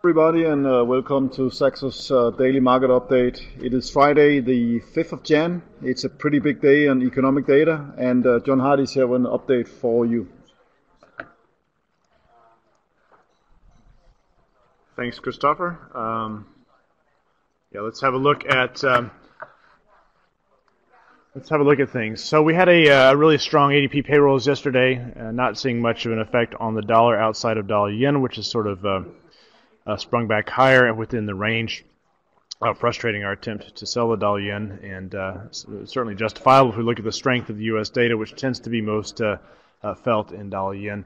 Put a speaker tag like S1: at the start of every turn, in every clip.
S1: Everybody, and welcome to Saxo's daily market update. It is Friday the 5th of Jan. It's a pretty big day on economic data, and John Hardy's here with an update for you.
S2: Thanks, Christopher. Let's have a look at things. So we had a really strong ADP payrolls yesterday. Not seeing much of an effect on the dollar outside of dollar yen, which is sort of sprung back higher and within the range, frustrating our attempt to sell the dollar yen, and certainly justifiable if we look at the strength of the U.S. data, which tends to be most felt in dollar yen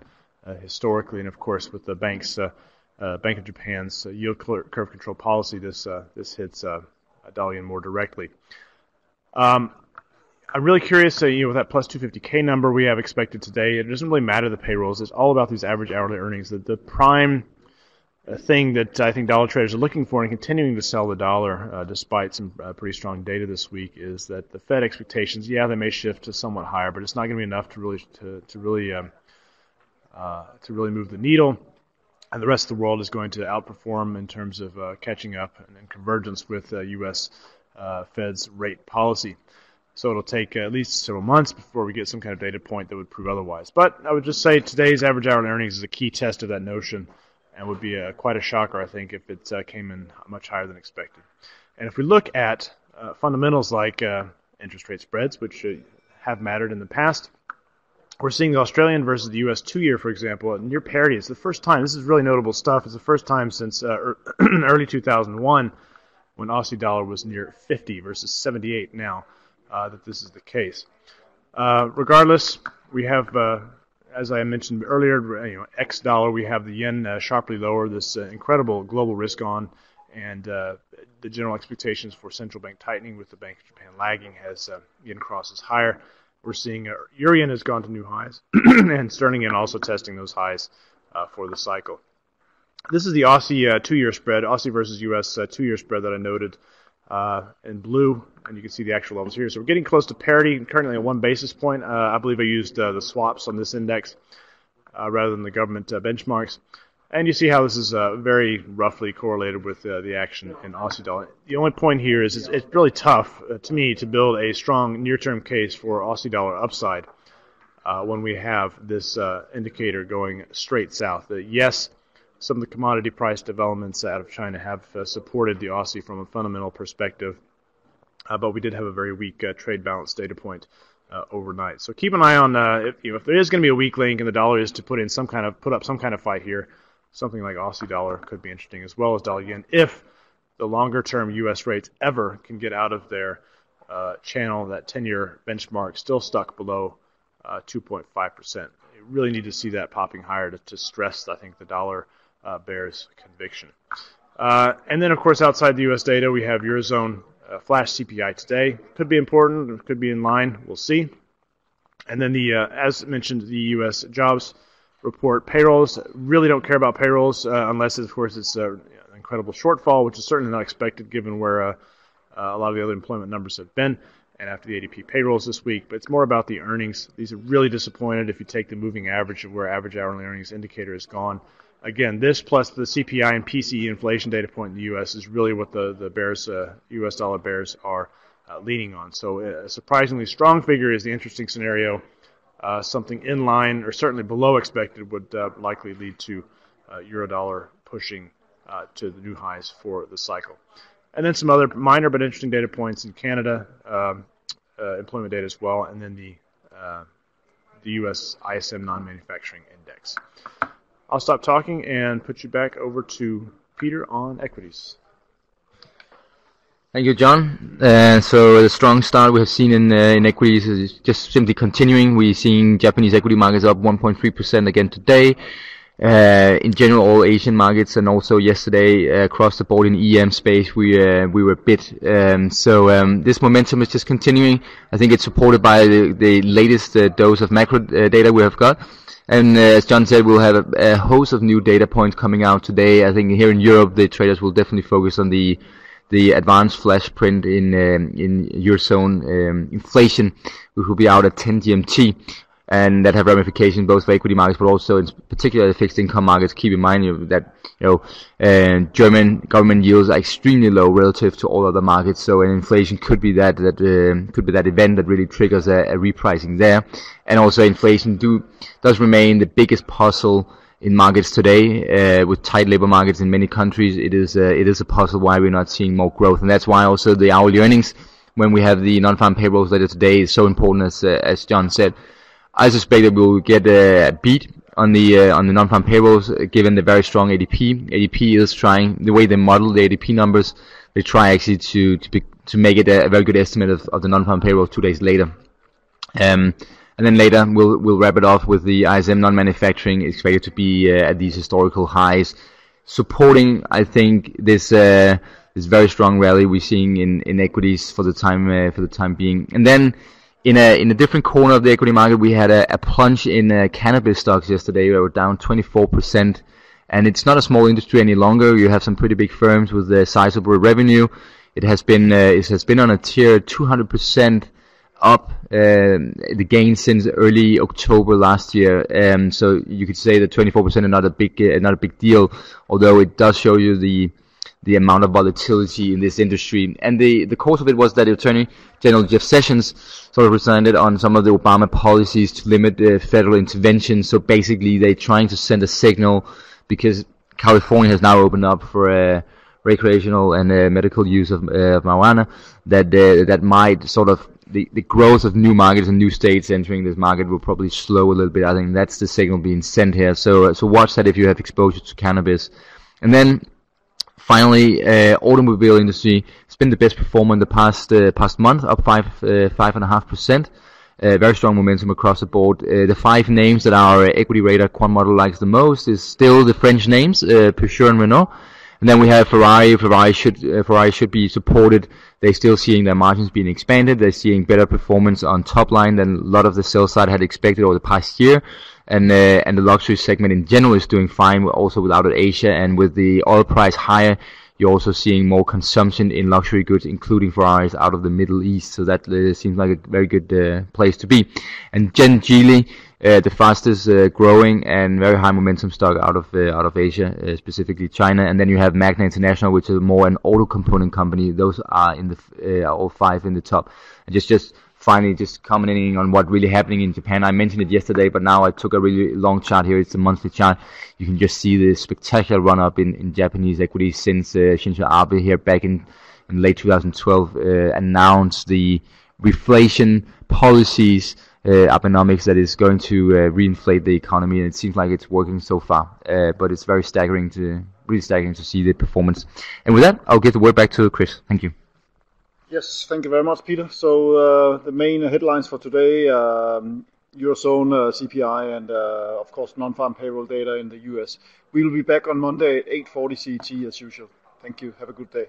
S2: historically, and of course with the Bank of Japan's yield curve control policy, this hits dollar yen more directly. I'm really curious, with that plus 250K number we have expected today, it doesn't really matter the payrolls. It's all about these average hourly earnings. The prime thing that I think dollar traders are looking for in continuing to sell the dollar, despite some pretty strong data this week, is that the Fed expectations, they may shift to somewhat higher, but it's not going to be enough to really move the needle. And the rest of the world is going to outperform in terms of catching up and convergence with U.S. Fed's rate policy. So it'll take at least several months before we get some kind of data point that would prove otherwise. But I would just say today's average hourly earnings is a key test of that notion, and would be quite a shocker, I think, if it came in much higher than expected. And if we look at fundamentals like interest rate spreads, which have mattered in the past, we're seeing the Australian versus the U.S. 2-year, for example, at near parity. It's the first time. This is really notable stuff. It's the first time since early 2001, when Aussie dollar was near 50 versus 78 now, that this is the case. Regardless, we have, as I mentioned earlier, ex-dollar, we have the yen sharply lower, this incredible global risk on, and the general expectations for central bank tightening with the Bank of Japan lagging as yen crosses higher. We're seeing euro yen has gone to new highs, and sterling yen also testing those highs for the cycle. This is the Aussie 2-year spread, Aussie versus US 2-year spread that I noted in blue, and you can see the actual levels here. So we're getting close to parity, currently at 1 basis point. I believe I used the swaps on this index rather than the government benchmarks. And you see how this is very roughly correlated with the action in Aussie dollar. The only point here is it's really tough to me to build a strong near-term case for Aussie dollar upside when we have this indicator going straight south. Yes, some of the commodity price developments out of China have supported the Aussie from a fundamental perspective, but we did have a very weak trade balance data point overnight. So keep an eye on if there is going to be a weak link and the dollar is to put up some kind of fight here. Something like Aussie dollar could be interesting, as well as dollar yen, if the longer-term U.S. rates ever can get out of their channel, that 10-year benchmark still stuck below 2.5%. You really need to see that popping higher to stress, I think, the dollar bears conviction. And then, of course, outside the U.S. data, we have Eurozone flash CPI today. Could be important, could be in line, we'll see. And then as mentioned, the U.S. jobs report. Payrolls, really don't care about payrolls unless, of course, it's an incredible shortfall, which is certainly not expected given where a lot of the other employment numbers have been, and after the ADP payrolls this week. But it's more about the earnings. These are really disappointed if you take the moving average of where average hourly earnings indicator is gone. Again, this plus the CPI and PCE inflation data point in the U.S. is really what the bears, U.S. dollar bears are leaning on. So a surprisingly strong figure is the interesting scenario. Something in line or certainly below expected would likely lead to euro-dollar pushing to the new highs for the cycle. And then some other minor but interesting data points in Canada, employment data as well, and then the U.S. ISM non-manufacturing index. I'll stop talking and put you back over to Peter on equities.
S3: Thank you, John. So the strong start we have seen in equities is just simply continuing. We're seeing Japanese equity markets up 1.3% again today. In general, all Asian markets, and also yesterday across the board in EM space, we were bit. So this momentum is just continuing. I think it's supported by the latest dose of macro data we have got. And as John said, we'll have a host of new data points coming out today. I think here in Europe, the traders will definitely focus on the advanced flash print in Eurozone inflation, which will be out at 10 GMT. and that have ramifications both for equity markets, but also in particular the fixed income markets. Keep in mind that German government yields are extremely low relative to all other markets. So an inflation could be that event that really triggers a repricing there, and also inflation does remain the biggest puzzle in markets today, with tight labor markets in many countries. It is a puzzle why we're not seeing more growth, and that's why also the hourly earnings when we have the non-farm payrolls later today is so important, as John said. I suspect that we'll get a beat on the non-farm payrolls, given the very strong ADP. ADP is trying, the way they model the ADP numbers, they try actually to make it a very good estimate of the non-farm payrolls 2 days later. And then later we'll wrap it off with the ISM non-manufacturing expected to be at these historical highs, supporting, I think, this very strong rally we're seeing in equities for the time being. And then in a different corner of the equity market, we had a plunge in cannabis stocks yesterday. We were down 24%, and it's not a small industry any longer. You have some pretty big firms with sizable revenue. It has been on a tier 200% up, the gain since early October last year. So you could say that 24% is not a big deal, although it does show you the amount of volatility in this industry. And the cause of it was that the Attorney General Jeff Sessions sort of resigned on some of the Obama policies to limit federal intervention. So basically they're trying to send a signal, because California has now opened up for recreational and medical use of marijuana, that might sort of, the growth of new markets and new states entering this market will probably slow a little bit. I think that's the signal being sent here. So watch that if you have exposure to cannabis. And then finally, automobile industry has been the best performer in the past month, up 5.5%. Very strong momentum across the board. The 5 names that our equity radar quant model likes the most is still the French names, Peugeot and Renault. And then we have Ferrari. Ferrari should be supported. They're still seeing their margins being expanded. They're seeing better performance on top line than a lot of the sell side had expected over the past year. And the luxury segment in general is doing fine, also without Asia. And with the oil price higher, you're also seeing more consumption in luxury goods, including Ferraris, out of the Middle East. So that seems like a very good place to be. And Geely, the fastest growing and very high momentum stock out of Asia, specifically China. And then you have Magna International, which is more an auto component company. Those are in all 5 in the top. And just finally, just commenting on what really happening in Japan. I mentioned it yesterday, but now I took a really long chart here. It's a monthly chart. You can just see the spectacular run up in Japanese equities since Shinzo Abe here back in late 2012 announced the reflation policies, Abenomics, that is going to reinflate the economy, and it seems like it's working so far. But it's very staggering to see the performance. And with that, I'll give the word back to Chris. Thank you.
S1: Yes, thank you very much, Peter. So the main headlines for today, Eurozone CPI and of course non-farm payroll data in the US. We will be back on Monday at 8:40 CET as usual. Thank you. Have a good day.